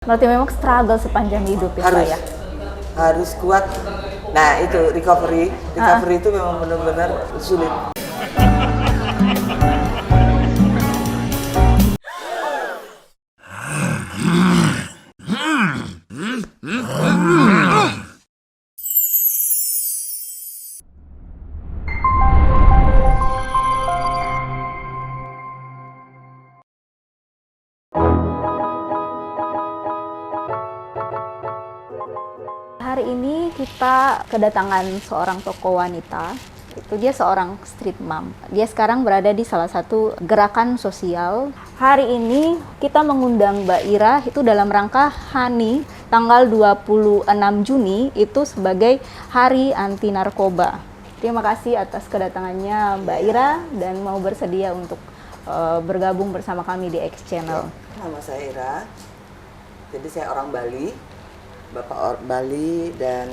Berarti memang struggle sepanjang hidup ya, Mbak Harus ya? harus kuat. Nah itu recovery itu memang benar-benar sulit. Hari ini kita kedatangan seorang tokoh wanita. Itu dia seorang street mom. Dia sekarang berada di salah satu gerakan sosial. Hari ini kita mengundang Mbak Ira itu dalam rangka HANI tanggal 26 Juni itu sebagai Hari Anti Narkoba. Terima kasih atas kedatangannya Mbak Ira dan mau bersedia untuk bergabung bersama kami di X Channel. Nama saya Ira. Jadi saya orang Bali, bapak orang Bali dan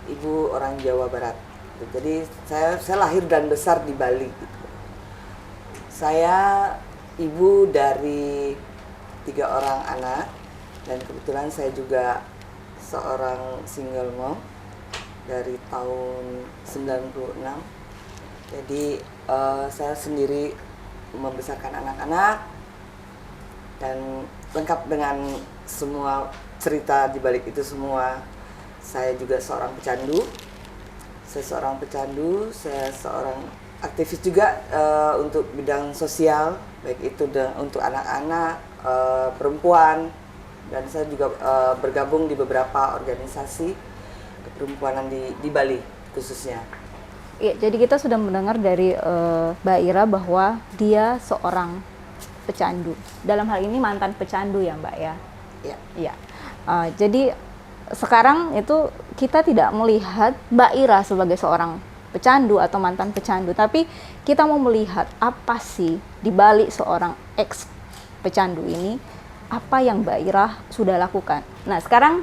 ibu orang Jawa Barat. Jadi saya lahir dan besar di Bali. Gitu. Saya ibu dari 3 orang anak dan kebetulan saya juga seorang single mom dari tahun 96. Jadi saya sendiri membesarkan anak-anak dan lengkap dengan semua cerita di balik itu semua. Saya juga seorang pecandu. Saya seorang aktivis juga untuk bidang sosial, baik itu untuk anak-anak, perempuan, dan saya juga bergabung di beberapa organisasi keperempuanan di Bali khususnya. Ya, jadi kita sudah mendengar dari Mbak Ira bahwa dia seorang pecandu. Dalam hal ini mantan pecandu ya Mbak ya? Ya. Iya. Jadi sekarang itu kita tidak melihat Mbak Ira sebagai seorang pecandu atau mantan pecandu, tapi kita mau melihat apa sih di balik seorang ex pecandu ini, apa yang Mbak Ira sudah lakukan. Nah sekarang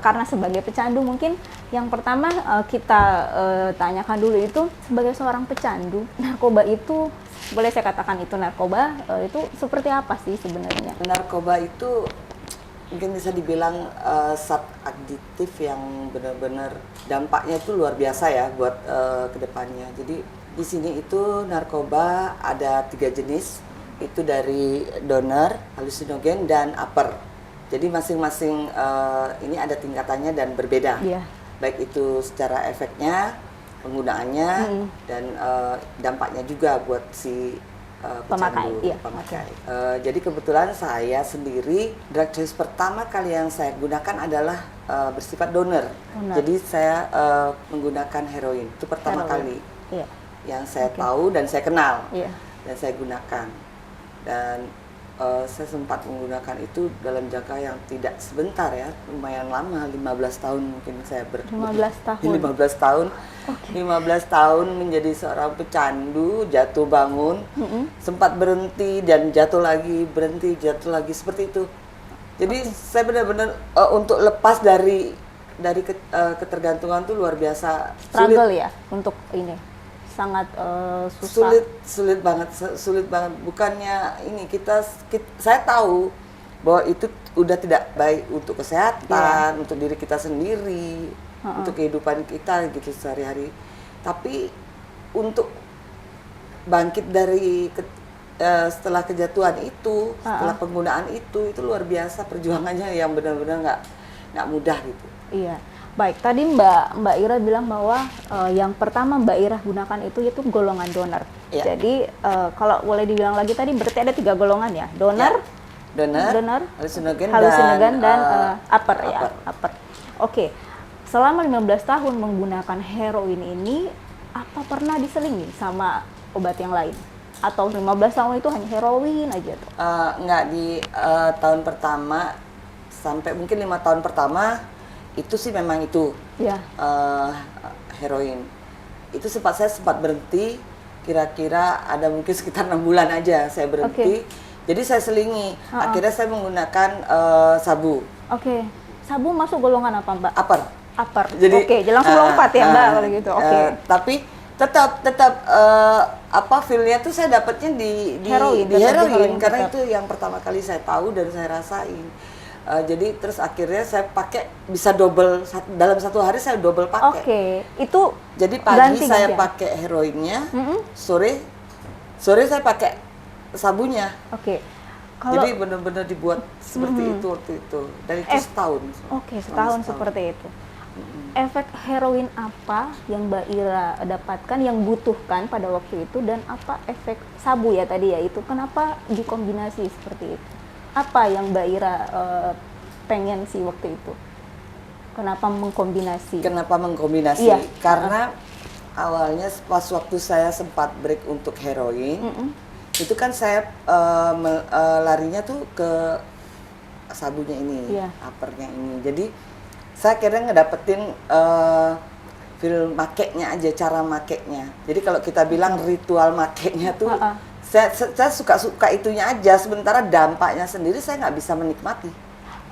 karena sebagai pecandu mungkin yang pertama kita tanyakan dulu itu sebagai seorang pecandu, narkoba itu boleh saya katakan itu narkoba itu seperti apa sih sebenarnya? Narkoba itu mungkin bisa dibilang zat adiktif yang benar-benar dampaknya itu luar biasa ya buat kedepannya. Jadi di sini itu narkoba ada 3 jenis, itu dari donor, halusinogen, dan upper. Jadi masing-masing ini ada tingkatannya dan berbeda. Yeah. Baik itu secara efeknya, penggunaannya, dan dampaknya juga buat si pecandu, pemakai. Jadi kebetulan saya sendiri drug choice pertama kali yang saya gunakan adalah bersifat donor. Jadi saya menggunakan heroin itu pertama kali yang saya tahu dan saya kenal dan saya gunakan. Dan saya sempat menggunakan itu dalam jangka yang tidak sebentar ya, lumayan lama, 15 tahun mungkin saya 15 tahun. 15 tahun. 15 tahun menjadi seorang pecandu, jatuh bangun, sempat berhenti dan jatuh lagi, berhenti, jatuh lagi, seperti itu. Jadi saya benar-benar untuk lepas dari ketergantungan itu luar biasa struggle ya untuk ini. Sangat susah. Sulit banget. Bukannya ini saya tahu bahwa itu udah tidak baik untuk kesehatan, untuk diri kita sendiri, untuk kehidupan kita gitu sehari-hari. Tapi untuk bangkit dari setelah kejatuhan itu, setelah penggunaan itu luar biasa perjuangannya yang benar-benar nggak mudah gitu. Iya. Baik, tadi Mbak Ira bilang bahwa yang pertama Mbak Ira gunakan itu golongan donor. Ya. Jadi kalau boleh dibilang lagi tadi berarti ada 3 golongan ya, donor, halusinogen dan upper ya, upper. Oke, selama 15 tahun menggunakan heroin ini, apa pernah diselingi sama obat yang lain? Atau 15 tahun itu hanya heroin aja tuh? Nggak, di tahun pertama sampai mungkin 5 tahun pertama itu sih memang itu heroin. Itu saya sempat berhenti, kira-kira ada mungkin sekitar 6 bulan aja saya berhenti. Jadi saya selingi. Akhirnya saya menggunakan sabu. Sabu masuk golongan apa Mbak? Upper. Jadi jadi langsung lompat ya Mbak kalau gitu. Tapi tetap feel-nya tuh saya dapatnya di heroin karena itu yang pertama kali saya tahu dan saya rasain. Jadi terus akhirnya saya pakai bisa double, dalam satu hari saya double pakai. Oke, itu Jadi pagi ganti saya ya? pakai heroinnya, sore saya pakai sabunya. Oke. Kalau Jadi benar-benar dibuat seperti itu waktu itu. Dan itu setahun. Oke, setahun seperti itu. Efek heroin apa yang Mbak Ira dapatkan, yang butuhkan pada waktu itu, dan apa efek sabu ya tadi ya itu? Kenapa dikombinasi seperti itu? Apa yang Mbak Ira pengen sih waktu itu? Kenapa mengkombinasi? Kenapa mengkombinasi? Iya. Karena awalnya pas waktu saya sempat break untuk heroin, itu kan saya larinya tuh ke sabunya ini, Iya. uppernya ini. Jadi saya akhirnya ngedapetin feel makainya aja, cara makainya. Jadi kalau kita bilang ritual makainya tuh, saya suka itunya aja. Sementara dampaknya sendiri saya nggak bisa menikmati.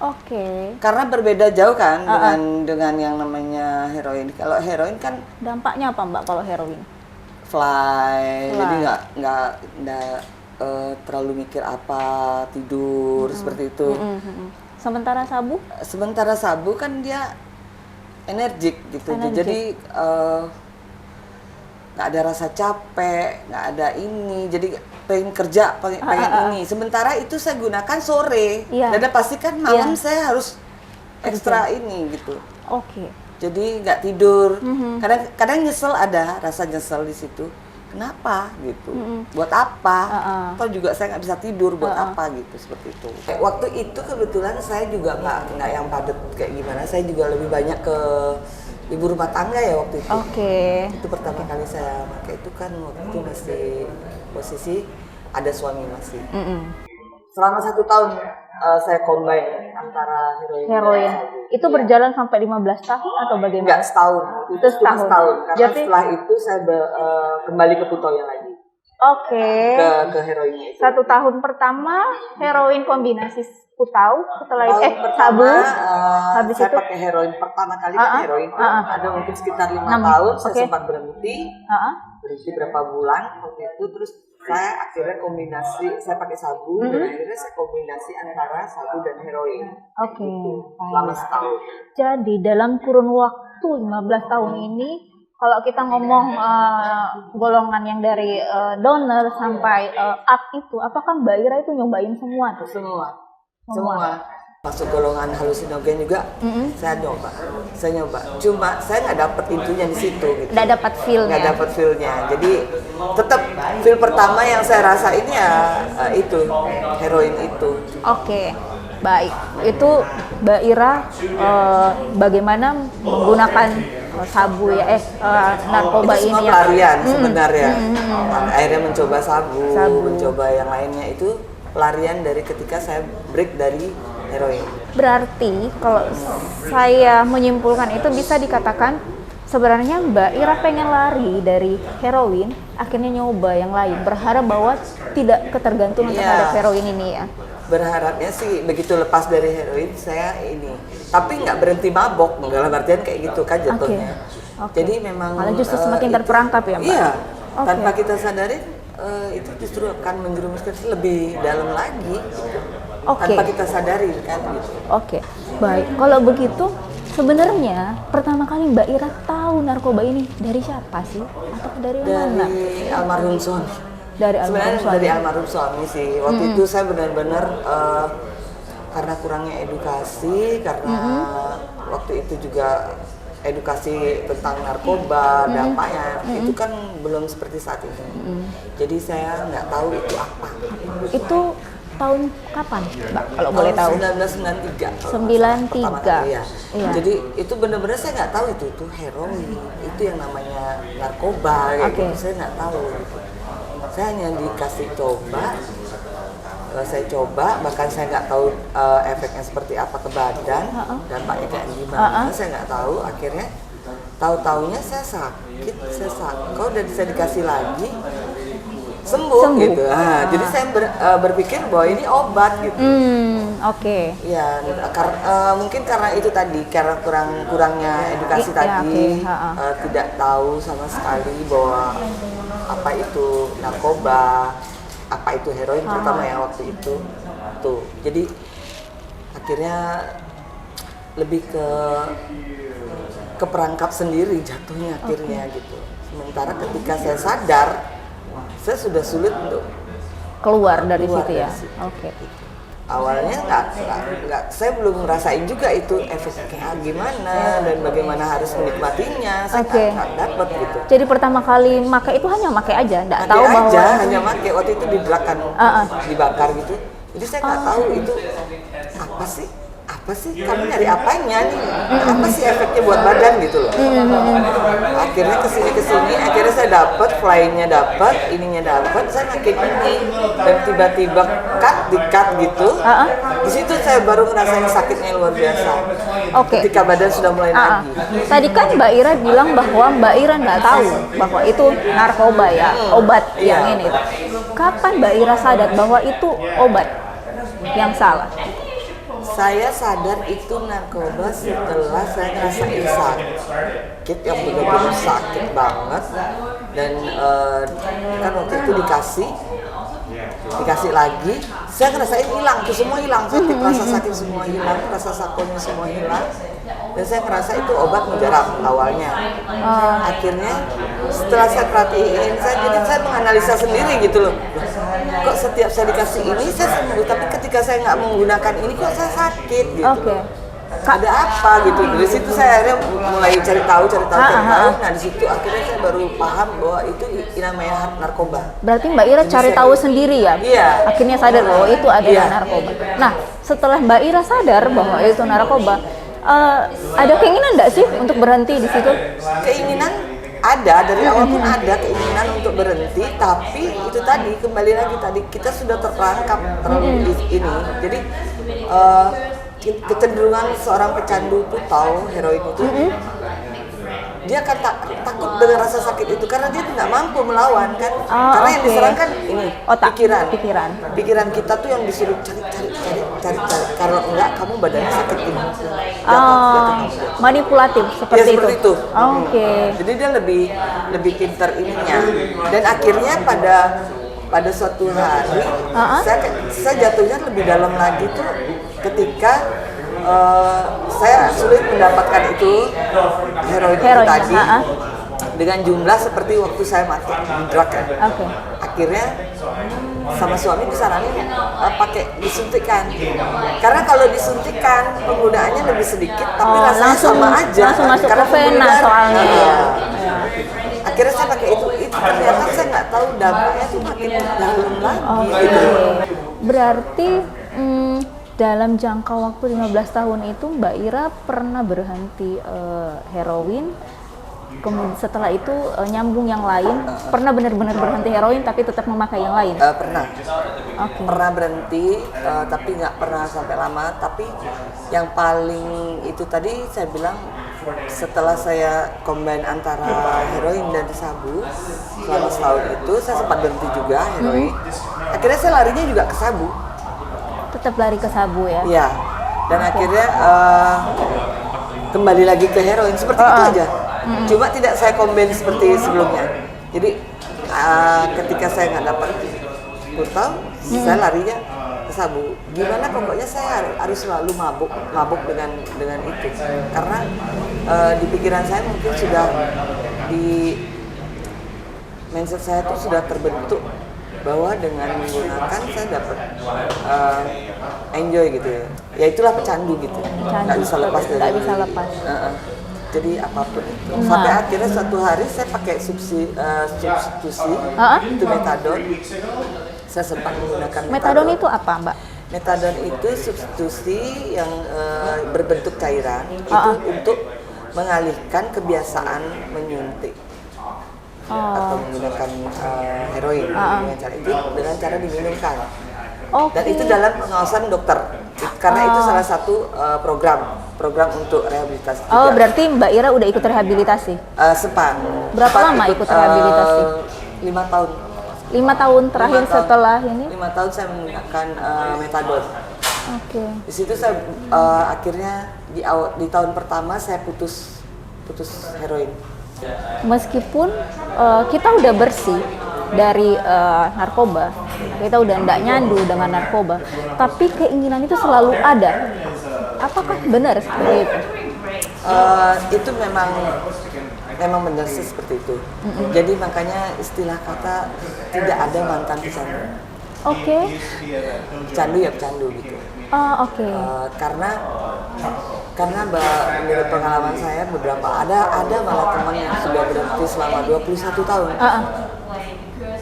Oke. Karena berbeda jauh kan dengan yang namanya heroin. Kalau heroin kan Dampaknya apa Mbak kalau heroin? fly. Jadi nggak terlalu mikir apa, tidur seperti itu. Sementara sabu? Sementara sabu kan dia energik gitu. Jadi nggak ada rasa capek, nggak ada ini. Jadi pengen kerja, pengen ini. Sementara itu saya gunakan sore. Iya. Dan pasti kan malam saya harus ekstra ini gitu. Oke. Jadi nggak tidur. Kadang nyesel, ada rasa nyesel di situ. Kenapa gitu? Buat apa? Atau juga saya nggak bisa tidur, buat apa gitu, seperti itu. Waktu itu kebetulan saya juga nggak yang padat kayak gimana. Saya juga lebih banyak ke ibu rumah tangga ya waktu itu. Oke. Itu pertama kali saya pakai itu kan waktu itu masih posisi ada suami masih. Selama 1 tahun saya combine antara heroin. Heroin. Itu berjalan sampai 15 tahun atau bagaimana? Enggak, setahun. Itu setahun. Karena Jadi setelah itu saya kembali ke Putoya lagi. oke. Ke heroinnya itu. 1 tahun pertama heroin kombinasi putau, setelah itu Tahun pertama, sabu. Habis saya itu pakai heroin pertama kali kan heroin itu ada mungkin sekitar 5 6, tahun. Saya oke. sempat berhenti berapa bulan waktu itu, terus saya akhirnya kombinasi, saya pakai sabu dan akhirnya saya kombinasi antara sabu dan heroin. Oke. Selama setahun. Jadi dalam kurun waktu 15 tahun ini, kalau kita ngomong golongan yang dari donor sampai up itu, apakah Mbak Ira itu nyobain semua tuh? Semua. Masuk golongan halusinogen juga, saya nyoba. Cuma saya nggak dapet intinya di situ. Gitu. Nggak dapat feel-nya. Nggak dapet feel-nya. Jadi tetap feel pertama yang saya rasain ya itu heroin itu. Oke, baik. Itu Mbak Ira bagaimana menggunakan sabu ya, narkoba Itu semua ini pelarian sebenarnya. Akhirnya mencoba sabu, mencoba yang lainnya itu pelarian dari ketika saya break dari heroin. Berarti kalau saya menyimpulkan itu bisa dikatakan sebenarnya Mbak Ira pengen lari dari heroin, akhirnya nyoba yang lain, berharap bahwa tidak ketergantungan terhadap heroin ini ya. Berharapnya sih begitu lepas dari heroin saya ini, tapi nggak berhenti mabok, dalam artian kayak gitu kan jatuhnya. Jadi memang malah justru semakin terperangkap ya Mbak? Iya, tanpa kita sadarin itu justru akan menjerumuskan lebih dalam lagi. Tanpa kita sadari kan gitu. Oke, baik. Kalau begitu sebenarnya pertama kali Mbak Ira tahu narkoba ini dari siapa sih? Atau dari mana? Dari almarhum suami. Sebenarnya dari almarhum suami sih. Waktu itu saya benar-benar karena kurangnya edukasi, karena waktu itu juga edukasi tentang narkoba, dampaknya itu kan belum seperti saat ini. Jadi saya nggak tahu itu apa. Itu tahun kapan, Mbak? Kalau boleh tahu? 1993. 93. Ya. Iya. Jadi itu benar-benar saya nggak tahu itu heroin, itu yang namanya narkoba, kayak gitu. Saya nggak tahu. Gitu. Saya hanya dikasih coba, saya coba, bahkan saya nggak tahu efeknya seperti apa ke badan, dampaknya kayak gimana, saya nggak tahu. Akhirnya tahu-taunya saya sakit, kok udah saya dikasih lagi. Sembuh. Gitu. Jadi saya berpikir bahwa ini obat gitu. Oke. Ya, mungkin karena itu tadi, karena kurangnya edukasi tadi, tidak tahu sama sekali bahwa apa itu narkoba, apa itu heroin terutama ya waktu itu. Tuh. Jadi akhirnya lebih ke perangkap sendiri jatuhnya akhirnya gitu. Sementara ketika saya sadar, saya sudah sulit untuk Keluar dari situ ya. situ. Oke. Awalnya nggak, saya belum ngerasain juga itu efeknya gimana dan bagaimana harus menikmatinya. Saya nggak dapet gitu. Jadi pertama kali pakai itu hanya pakai aja, nggak Pakai tahu bahwa aja, hanya pakai waktu itu dibakar, dibakar gitu. Jadi saya nggak tahu itu apa sih kamu nyari apanya nih, apa sih efeknya buat badan gitu loh. Akhirnya kesini akhirnya saya dapat fly-nya, dapat ininya, dapat saya makin ini dan tiba-tiba di cut gitu. Di situ saya baru ngerasain sakitnya luar biasa. Ketika badan sudah mulai nagih. Tadi kan Mbak Ira bilang bahwa Mbak Ira nggak tahu bahwa itu narkoba ya, obat yang ini. Kapan Mbak Ira sadar bahwa itu obat yang salah? Saya sadar itu narkoba setelah saya ngerasain sakit yang benar-benar sakit banget dan kan waktu itu dikasih lagi, saya ngerasain hilang, itu semua hilang, rasa sakit semua hilang, rasa sakonya semua hilang, dan saya ngerasa itu obat mujarab awalnya. Akhirnya setelah saya perhatiin, saya menganalisa sendiri gitu loh, kok setiap saya dikasih ini saya sembuh, tapi ketika saya nggak menggunakan ini kok saya sakit gitu. Ada apa gitu. Dari situ saya akhirnya mulai cari tahu. Nah di situ akhirnya saya baru paham bahwa itu namanya narkoba. Berarti Mbak Ira cari tahu sendiri ya? Iya. Akhirnya sadar bahwa itu adalah narkoba. Nah, setelah Mbak Ira sadar bahwa itu narkoba, ada keinginan nggak sih untuk berhenti di situ? Keinginan ada, dari awal pun ada keinginan untuk berhenti, tapi itu tadi kembali lagi kita sudah terperangkap terlalu ini. Jadi kecenderungan seorang pecandu itu tahu heroin itu, dia akan takut dengan rasa sakit itu karena dia tidak mampu melawan kan. Karena yang diserang kan ini pikiran kita tuh yang disuruh cari. Kalau enggak kamu badannya sakit ini. Manipulatif seperti itu. Jadi dia lebih pintar ininya. Dan akhirnya pada suatu hari saya jatuhnya lebih dalam lagi tuh ketika saya sulit mendapatkan itu heroin itu tadi dengan jumlah seperti waktu saya pakai drug kan. Akhirnya sama suami disaranin pakai disuntikkan, karena kalau disuntikkan penggunaannya lebih sedikit tapi rasanya sama aja langsung masuk karena ke vena soalnya. Akhirnya saya pakai itu ternyata saya nggak tahu dampaknya tuh makin dalam lagi gitu. Berarti dalam jangka waktu 15 tahun itu Mbak Ira pernah berhenti heroin, kemudian setelah itu nyambung yang lain, pernah benar-benar berhenti heroin tapi tetap memakai yang lain? Pernah berhenti tapi nggak pernah sampai lama. Tapi yang paling itu tadi saya bilang, setelah saya combine antara heroin dan sabu selama setahun itu, saya sempat berhenti juga heroin. Akhirnya saya larinya juga ke sabu. Tetap lari ke sabu ya? Iya. Dan akhirnya kembali lagi ke heroin seperti itu aja. Cuma tidak saya combine seperti sebelumnya. Jadi ketika saya nggak dapat kurtal, saya larinya ke sabu. Gimana pokoknya saya harus selalu mabuk dengan itu. Karena di pikiran saya mungkin sudah di mindset saya tuh sudah terbentuk bahwa dengan menggunakan saya dapat enjoy gitu ya. Ya itulah pecandu gitu. Nggak bisa lepas dari. Nggak bisa lepas. Jadi apapun itu. Sampai akhirnya suatu hari saya pakai substitusi itu metadon. Saya sempat menggunakan metadon. Itu apa, Mbak? Metadon itu substitusi yang berbentuk cairan itu untuk mengalihkan kebiasaan menyuntik atau menggunakan heroin dengan cara diminumkan. Dan itu dalam pengawasan dokter karena itu salah satu program untuk rehabilitasi juga. Berarti Mbak Ira udah ikut rehabilitasi? Sempat. Berapa lama ikut rehabilitasi? 5 tahun. 5 tahun terakhir setelah ini? 5 tahun saya menggunakan metadon. Di situ saya akhirnya di tahun pertama saya putus heroin. Meskipun kita udah bersih dari narkoba, kita udah nggak nyandu dengan narkoba, tapi keinginan itu selalu ada. Apakah benar seperti itu? Itu memang benar sih seperti itu. Jadi makanya istilah kata tidak ada mantan pecandu. Oke. Pecandu ya pecandu gitu. Oh, oke. Karena menurut pengalaman saya beberapa ada malah teman yang sudah berhenti selama 21 tahun.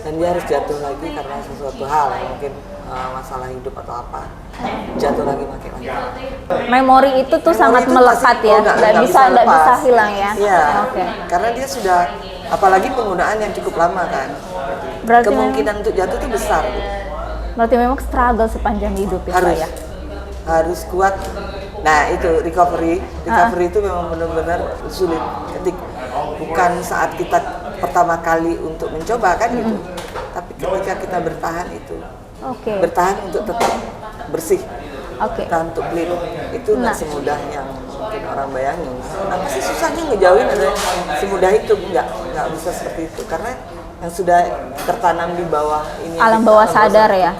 Dan dia harus jatuh lagi karena sesuatu hal mungkin masalah hidup atau apa, jatuh lagi pakai lagi. Memori itu tuh sangat melekat ya, nggak bisa hilang ya. Iya. Oke. Karena dia sudah, apalagi penggunaan yang cukup lama kan. Berarti kemungkinan untuk jatuh itu besar. Berarti memang struggle sepanjang hidup ya, Pak ya. Harus kuat. Nah itu recovery itu memang benar-benar sulit. Bukan saat kita pertama kali untuk mencoba kan gitu, tapi ketika kita bertahan itu. Bertahan untuk tetap bersih, bertahan untuk clean, itu nggak semudah yang mungkin orang bayangin. Nah pasti susahnya ngejauhin ada semudah itu, nggak bisa seperti itu karena yang sudah tertanam di bawah ini alam bawah sadar ya,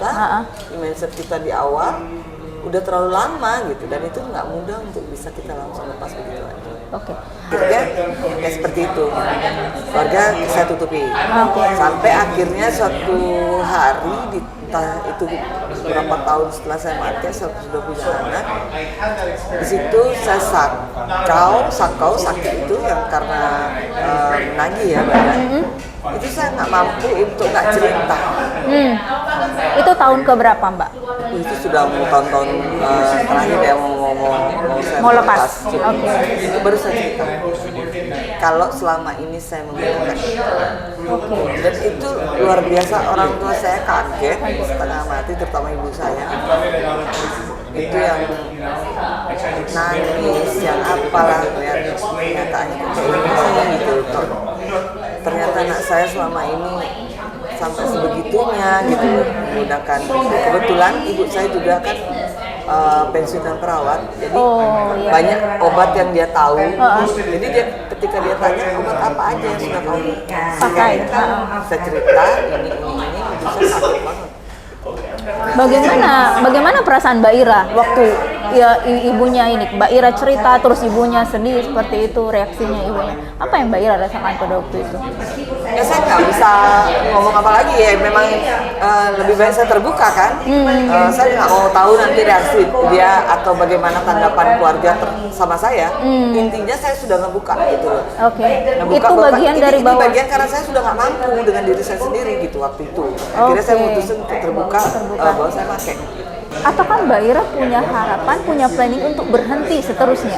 di mindset kita di awal udah terlalu lama gitu, dan itu nggak mudah untuk bisa kita langsung lepas begitu aja. Akhirnya ya seperti itu, keluarga saya tutupi sampai akhirnya suatu hari entah itu beberapa tahun setelah saya mati, saya sudah punya anak. Di situ saya sakau sakit itu yang karena menagih ya badan. Itu saya nggak mampu untuk nggak cerita. Itu tahun keberapa, Mbak? Itu sudah tahun-tahun terakhir ya mau lepas. Itu baru saya cerita. Kalau selama ini saya menggunakan. Dan itu luar biasa, orang tua saya kaget setengah mati, terutama ibu saya. Itu yang nangis, yang apalah lihat kenyataannya gitu. Ternyata anak saya selama ini sampai sebegitunya gitu menggunakan. Kebetulan ibu saya juga kan pensiunan perawat, jadi banyak obat yang dia tahu. Jadi dia ketika dia tanya obat apa aja yang sudah kamu pakai, saya cerita ini bisa sakit banget. Bagaimana perasaan Mbak Ira waktu ya ibunya ini, Mbak Ira cerita terus ibunya sedih seperti itu, reaksinya ibunya? Apa yang Mbak Ira rasakan pada waktu itu? Ya saya nggak bisa ngomong apa lagi ya, memang lebih baik saya terbuka kan. Saya nggak mau tahu nanti reaksi dia atau bagaimana tanggapan keluarga sama saya. Intinya saya sudah ngebuka gitu. Itu bagian dari bawah. Ini bagian karena saya sudah nggak mampu dengan diri saya sendiri gitu waktu itu. Akhirnya saya memutuskan untuk terbuka bahwa saya pakai. Atau kan Mbak Ira punya harapan, punya planning untuk berhenti seterusnya?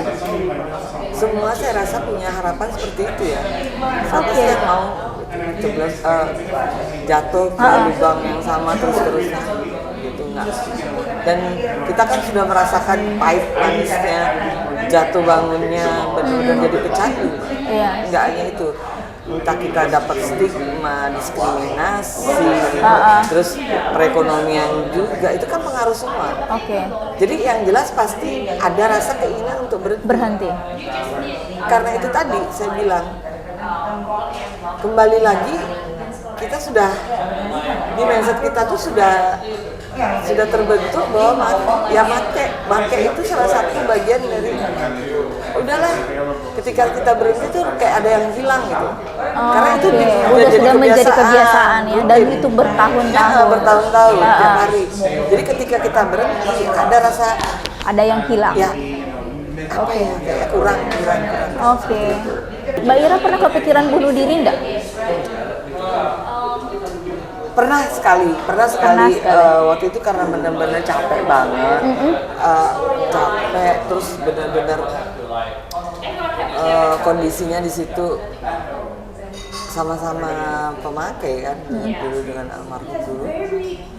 Semua saya rasa punya harapan seperti itu ya. Siapa sih yang mau jatuh ke lubang yang sama terus-terusan gitu, enggak. Dan kita kan sudah merasakan pahit manisnya jatuh bangunnya benar-benar jadi pecandu. Enggak hanya itu, entah kita dapat stigma, diskriminasi, terus perekonomian juga, itu kan pengaruh semua. Jadi yang jelas pasti ada rasa keinginan untuk berhenti. Karena itu tadi saya bilang, kembali lagi kita sudah di mindset kita tuh sudah terbentuk bahwa make itu salah satu bagian dari udahlah, ketika kita berhenti tuh kayak ada yang hilang gitu. Karena itu sudah menjadi kebiasaan ya, dan itu bertahun-tahun tiap hari. Jadi ketika kita berhenti ada rasa ada yang hilang. Kurang. Mbak Ira pernah kepikiran bunuh diri enggak? Pernah sekali. Waktu itu karena benar-benar capek banget, capek, terus benar-benar kondisinya di situ sama-sama pemakai kan, dulu dengan almarhum dulu.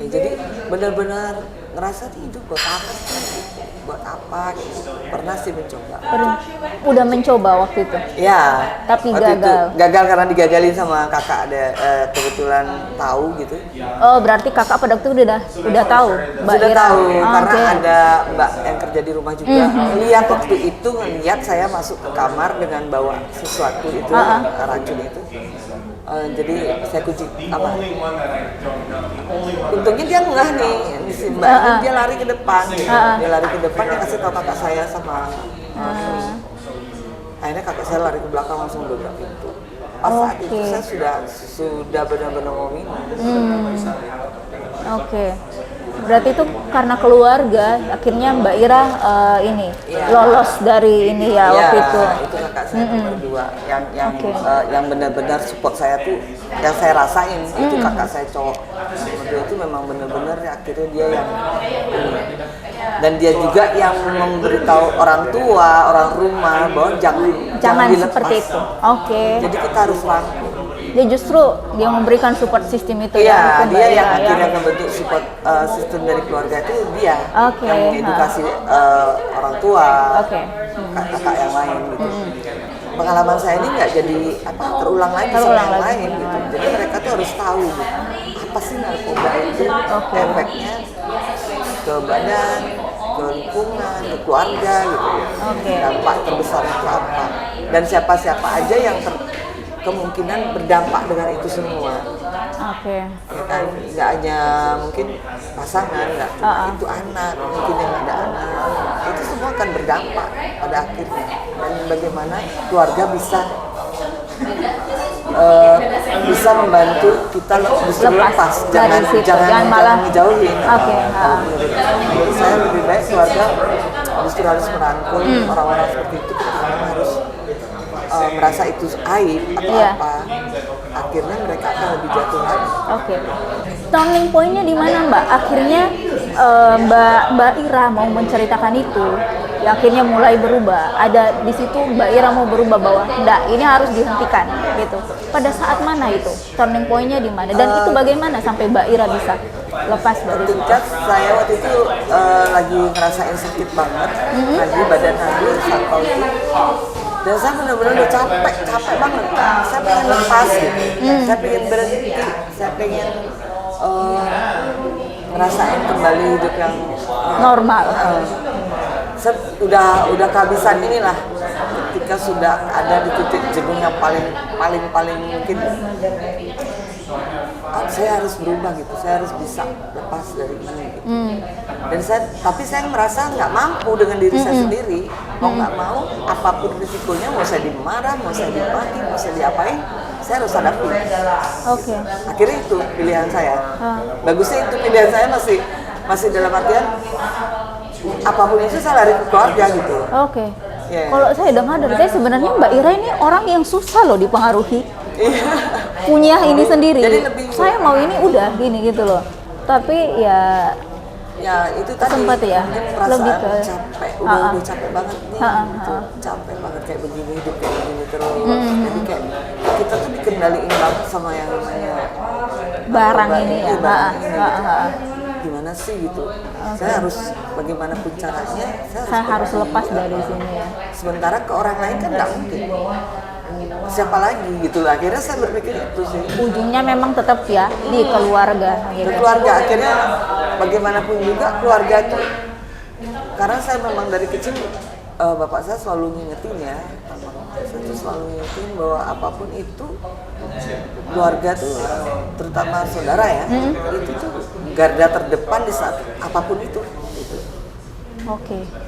Ya, jadi benar-benar ngerasa hidup buat apa gitu. Pernah sih mencoba. Udah mencoba waktu itu? Ya. Tapi gagal. Gagal karena digagalin sama kakak, ada kebetulan tahu gitu. Oh, berarti kakak pada waktu itu udah tahu Mbak Sudah Ira. tahu karena ada Mbak yang kerja di rumah juga. Lihat waktu itu, ngeliat saya masuk ke kamar dengan bawa sesuatu itu, racun itu. Jadi saya kunci apa? Untungnya dia enggak nih, si Mbak ini dia lari ke depan, gitu. Dia lari ke depan, dia kasih tahu kakak saya sama. Akhirnya kakak saya lari ke belakang langsung dobrak pintu. Pas saat itu saya sudah benar-benar mau minum. Oke. Berarti itu karena keluarga, akhirnya Mbak Ira lolos dari ini ya waktu itu. Itu kakak saya nomor 2 yang benar-benar support saya tuh, yang saya rasain itu kakak saya cowok. Nomor 2 itu memang benar-benar akhirnya dia yang dan dia juga yang memberitahu orang tua, orang rumah bahwa jangan dilepas. Seperti itu. Oke. Jadi kita harus rangkul. Dia justru dia memberikan support sistem itu ya. Iya, dia yang akhirnya membentuk support sistem dari keluarga itu dia yang mengedukasi orang tua, kakak yang lain gitu. Pengalaman saya ini nggak jadi terulang lagi sama yang lain gitu. Jadi mereka tuh harus tahu gitu, apa sih narkoba itu, efeknya ke badan, ke lingkungan, ke keluarga gitu. Dampak terbesar itu apa? Dan siapa-siapa aja yang kemungkinan berdampak dengan itu semua. Ya kan, nggak hanya mungkin pasangan, nggak itu anak, mungkin yang ada anak, itu semua akan berdampak pada akhirnya. Dan bagaimana keluarga bisa membantu kita lepas, jangan malah ngejauhin. Menurut saya lebih baik keluarga justru harus merangkul orang-orang seperti itu, ketika harus merasa itu aib atau apa, akhirnya mereka akan lebih jatuh lagi. Turning point-nya di mana Mbak? Akhirnya Mbak Ira mau menceritakan itu, ya akhirnya mulai berubah. Ada di situ Mbak Ira mau berubah bahwa enggak, ini harus dihentikan gitu. Pada saat mana itu? Turning point-nya di mana? Dan itu bagaimana sampai Mbak Ira bisa lepas dari itu? Saya waktu itu lagi ngerasain sakit banget, lagi badan lagi satpol itu. Dan saya benar-benar udah capek banget. Saya pengen lepas gitu. Saya pengen berhenti. Saya pengen ngerasain kembali hidup yang normal. Saya udah kehabisan inilah. Ketika sudah ada di titik jenuh yang paling mungkin, saya harus berubah gitu. Saya harus bisa lepas dari ini gitu. Dan tapi saya merasa nggak mampu dengan diri saya sendiri. Mau nggak mau, apapun risikonya, mau saya dimarah, mau saya dimaki, mau saya diapain, saya harus hadapi. Akhirnya itu pilihan saya. Bagusnya itu pilihan saya masih dalam artian apapun itu saya lari ke keluarga gitu. Kalau saya dengar dari saya, sebenarnya Mbak Ira ini orang yang susah loh dipengaruhi. Punya ini sendiri. Saya mau ini udah gini gitu loh. Tapi ya itu tadi sempat ya lebih ke capek, udah capek banget nih gitu. Capek banget kayak begini, hidup kayak begini terus. Jadi kayak kita tuh dikendaliin banget sama yang namanya barang ini ya. Gimana sih gitu. Saya harus bagaimanapun caranya saya harus lepas dari sini ya. Sementara ke orang lain kan nggak mungkin. Siapa lagi gitu lah. Akhirnya saya berpikir itu sih. Ujungnya memang tetap ya di keluarga gitu. Keluarga akhirnya bagaimanapun juga keluarga itu, karena saya memang dari kecil bapak saya selalu ngingetin ya. Saya tuh selalu ngingetin bahwa apapun itu keluarga tuh, terutama saudara ya, itu tuh garda terdepan di saat apapun itu. Gitu.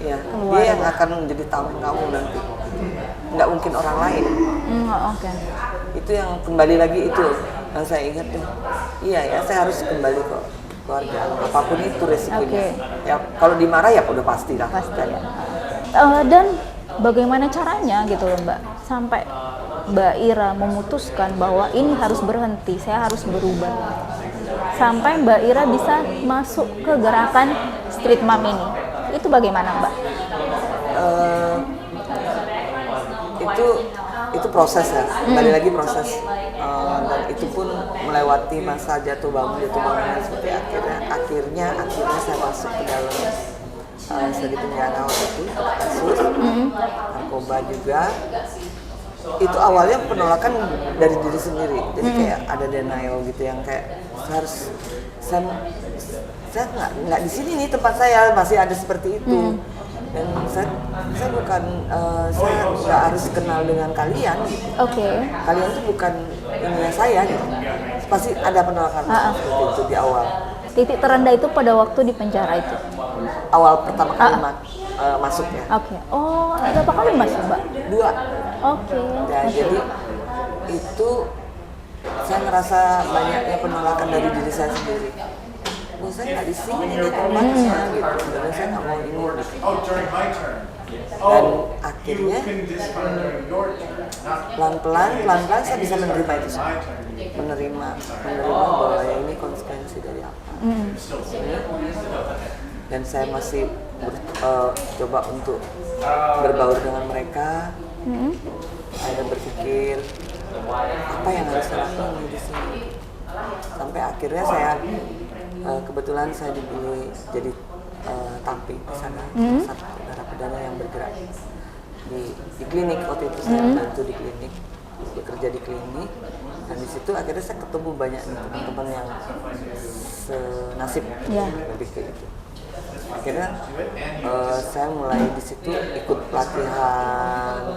Ya, dia yang akan menjadi tameng kamu nanti. Nggak mungkin orang lain. Itu yang kembali lagi itu yang saya ingat tuh. Iya ya, saya harus kembali ke keluarga. Apapun itu resikonya. Ya kalau dimarah ya udah pasti lah. Dan bagaimana caranya gitu loh Mbak, sampai Mbak Ira memutuskan bahwa ini harus berhenti, saya harus berubah. Sampai Mbak Ira bisa masuk ke gerakan Street Mom ini. Itu bagaimana Mbak? Itu proses ya, kembali lagi proses, dan itu pun melewati masa jatuh bangun seperti akhirnya saya masuk ke dalam saya di penjara waktu itu kasus narkoba juga. Itu awalnya penolakan dari diri sendiri, jadi kayak ada denial gitu yang kayak saya nggak di sini nih tempat saya, masih ada seperti itu. Dan saya bukan, saya nggak harus kenal dengan kalian. Gitu. Oke. Kalian tuh bukan ininya saya gitu. Pasti ada penolakan seperti itu di awal. Titik terendah itu pada waktu di penjara itu. Awal pertama kali masuk ya. Oke. Oh, berapa kali masuk, Mbak? 2. Oke. Ya, jadi itu saya ngerasa banyaknya penolakan dari diri saya sendiri. Oh, saya nggak di sini nih tempatnya gitu. Dan saya nggak mau ini. Dan akhirnya pelan-pelan saya bisa menerima itu semua. Menerima bahwa ya ini konsekuensi dari apa. Dan saya masih coba untuk berbaur dengan mereka. Saya berpikir apa yang harus saya lakukan di sini. Sampai akhirnya saya kebetulan saya dipilih jadi tamping di sana, satu narapidana yang bergerak di klinik. Waktu itu saya bantu di klinik, bekerja di klinik, dan di situ akhirnya saya ketemu banyak teman-teman yang senasib, lebih ke itu. Akhirnya saya mulai di situ ikut pelatihan,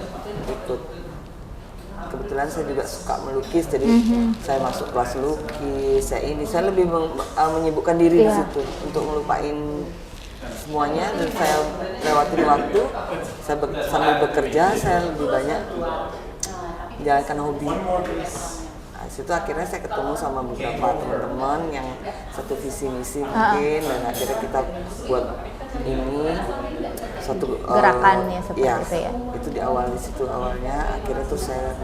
kebetulan saya juga suka melukis, jadi saya masuk kelas lukis. Saya lebih menyibukkan diri di situ untuk melupain semuanya, dan saya lewatin waktu. Saya sambil bekerja, saya lebih banyak menjalankan hobi. Nah, situ akhirnya saya ketemu sama beberapa teman-teman yang satu visi misi mungkin, dan akhirnya kita buat ini suatu gerakannya seperti ya, itu ya. Itu di situ awalnya. Akhirnya tuh saya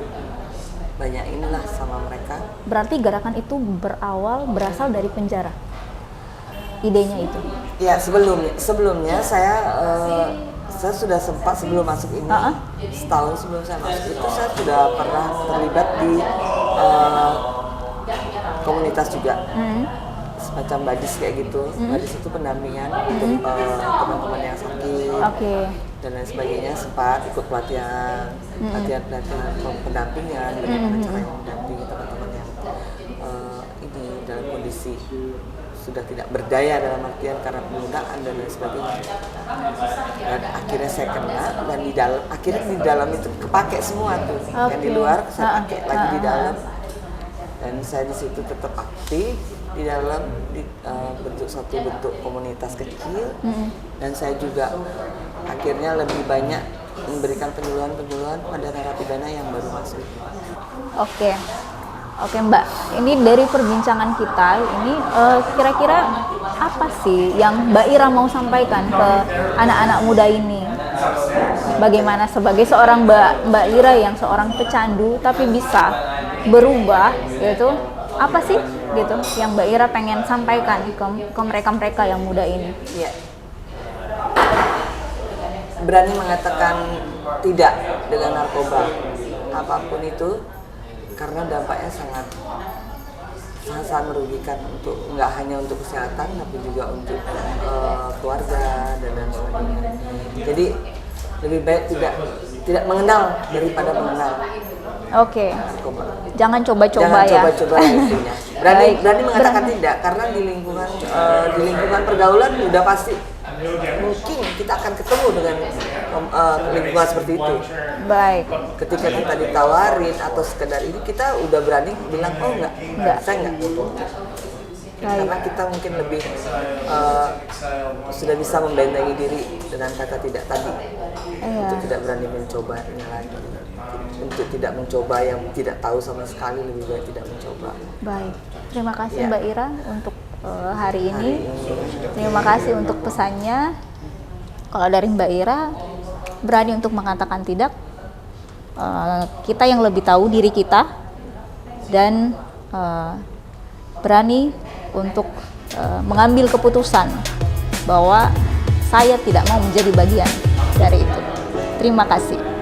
banyak inilah sama mereka. Berarti gerakan itu berasal dari penjara, idenya itu? Ya, sebelumnya saya sudah sempat sebelum masuk ini, setahun sebelum saya masuk itu saya sudah pernah terlibat di komunitas juga, semacam badis kayak gitu. Badis itu pendampingan untuk teman-teman yang sakit dan lain sebagainya. Sempat ikut pelatihan pendampingan, bagaimana caranya mendampingi teman-teman yang ini dalam kondisi sudah tidak berdaya, dalam artian karena penggunaan dan lain sebagainya. Dan akhirnya saya kena, dan di dalam itu kepake semua tuh. Yang di luar saya pakai lagi di dalam, dan saya di situ tetap aktif di dalam satu bentuk komunitas kecil. Dan saya juga akhirnya lebih banyak memberikan penyuluhan pada narapidana yang baru masuk. Oke Mbak, ini dari perbincangan kita ini kira-kira apa sih yang Mbak Ira mau sampaikan ke anak-anak muda ini? Bagaimana sebagai seorang Mbak Ira yang seorang pecandu tapi bisa berubah gitu? Apa sih gitu yang Mbak Ira pengen sampaikan ke mereka-mereka yang muda ini? Iya. Berani mengatakan tidak dengan narkoba, apapun itu, karena dampaknya sangat merugikan, untuk nggak hanya untuk kesehatan tapi juga untuk keluarga dan lain sebagainya. Jadi lebih baik tidak mengenal daripada mengenal. Narkoba. Jangan coba-coba ya. Jangan coba-coba intinya. Berani mengatakan tidak, karena di lingkungan pergaulan udah pasti mungkin kita akan ketemu dengan lingkungan seperti itu. Baik. Ketika kita ditawarin atau sekedar ini, kita udah berani bilang enggak, saya enggak. Karena kita mungkin lebih sudah bisa membentengi diri dengan kata tidak tadi. Untuk tidak berani mencobanya lagi. Untuk tidak mencoba yang tidak tahu sama sekali, lebih baik tidak mencoba. Baik. Terima kasih Mbak Ira untuk hari ini. Terima kasih untuk pesannya. Kalau dari Mbak Ira, berani untuk mengatakan tidak. Kita yang lebih tahu diri kita, dan berani untuk mengambil keputusan bahwa saya tidak mau menjadi bagian dari itu. Terima kasih.